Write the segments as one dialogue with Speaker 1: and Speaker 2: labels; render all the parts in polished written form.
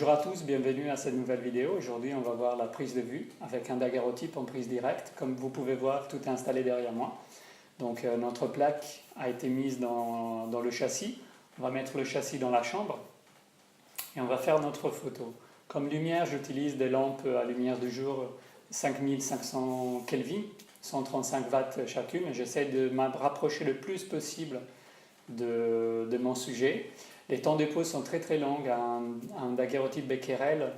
Speaker 1: Bonjour à tous, bienvenue à cette nouvelle vidéo. Aujourd'hui, on va voir la prise de vue avec un daguerreotype en prise directe. Comme vous pouvez voir, tout est installé derrière moi. Donc notre plaque a été mise dans le châssis. On va mettre le châssis dans la chambre et on va faire notre photo. Comme lumière, j'utilise des lampes à lumière du jour 5500 Kelvin, 135 watts chacune. J'essaie de me rapprocher le plus possible de mon sujet. Les temps de pause sont très très longs. Un daguerreotype Becquerel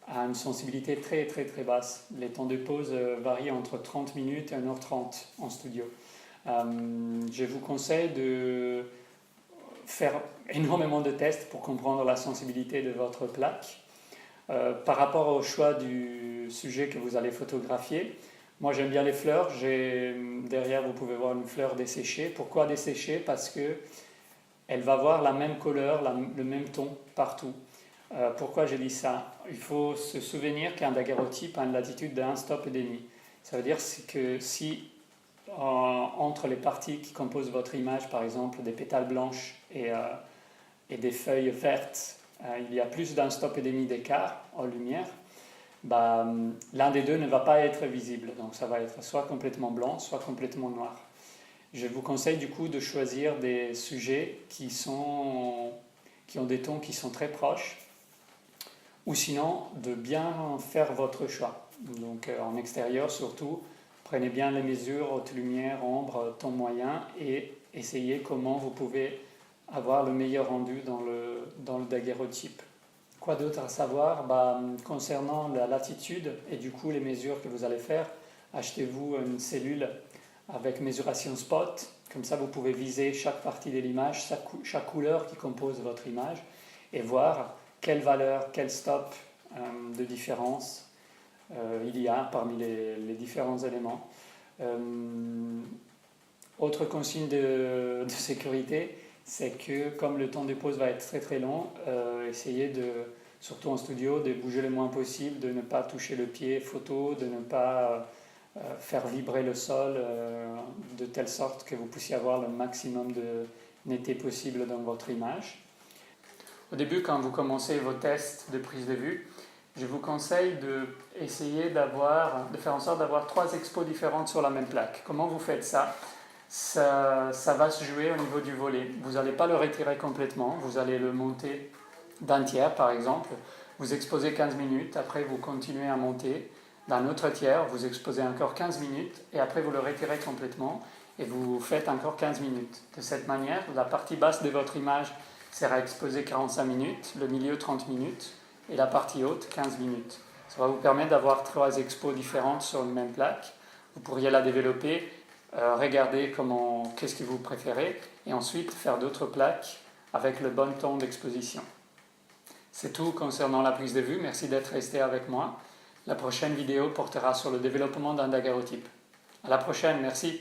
Speaker 1: a une sensibilité très basse. Les temps de pause varient entre 30 minutes et 1h30 en studio. Je vous conseille de faire énormément de tests pour comprendre la sensibilité de votre plaque. Par rapport au choix du sujet que vous allez photographier, moi j'aime bien les fleurs. Derrière vous pouvez voir une fleur desséchée. Pourquoi desséchée? Parce que elle va avoir la même couleur, le même ton partout. Pourquoi j'ai dit ça? Il faut se souvenir qu'un daguerreotype a une latitude de 1 stop et demi. Ça veut dire que si entre les parties qui composent votre image, par exemple des pétales blanches et des feuilles vertes, il y a plus d'1 stop et demi d'écart en lumière, l'un des deux ne va pas être visible. Donc ça va être soit complètement blanc, soit complètement noir. Je vous conseille du coup de choisir des sujets qui ont des tons qui sont très proches, ou sinon de bien faire votre choix. Donc en extérieur surtout, prenez bien les mesures, haute lumière, ombre, ton moyen, et essayez comment vous pouvez avoir le meilleur rendu dans le daguerreotype. Quoi d'autre à savoir? Concernant la latitude et du coup les mesures que vous allez faire, achetez-vous une cellule avec mesuration spot, comme ça vous pouvez viser chaque partie de l'image, chaque couleur qui compose votre image et voir quelle valeur, quel stop de différence il y a parmi les différents éléments. Autre consigne de sécurité, c'est que comme le temps de pause va être très long, essayez surtout en studio, de bouger le moins possible, de ne pas toucher le pied photo, de ne pas faire vibrer le sol de telle sorte que vous puissiez avoir le maximum de netteté possible dans votre image. Au début, quand vous commencez vos tests de prise de vue, je vous conseille d'essayer de faire en sorte d'avoir 3 expos différentes sur la même plaque. Comment vous faites ça? Ça va se jouer au niveau du volet. Vous n'allez pas le retirer complètement, vous allez le monter d'un tiers par exemple. Vous exposez 15 minutes, après vous continuez à monter d'un autre tiers, vous exposez encore 15 minutes et après vous le retirez complètement et vous faites encore 15 minutes. De cette manière, la partie basse de votre image sera exposée 45 minutes, le milieu 30 minutes et la partie haute 15 minutes. Ça va vous permettre d'avoir 3 expos différentes sur une même plaque. Vous pourriez la développer, regarder qu'est-ce que vous préférez et ensuite faire d'autres plaques avec le bon temps d'exposition. C'est tout concernant la prise de vue. Merci d'être resté avec moi. La prochaine vidéo portera sur le développement d'un daguerreotype. À la prochaine, merci.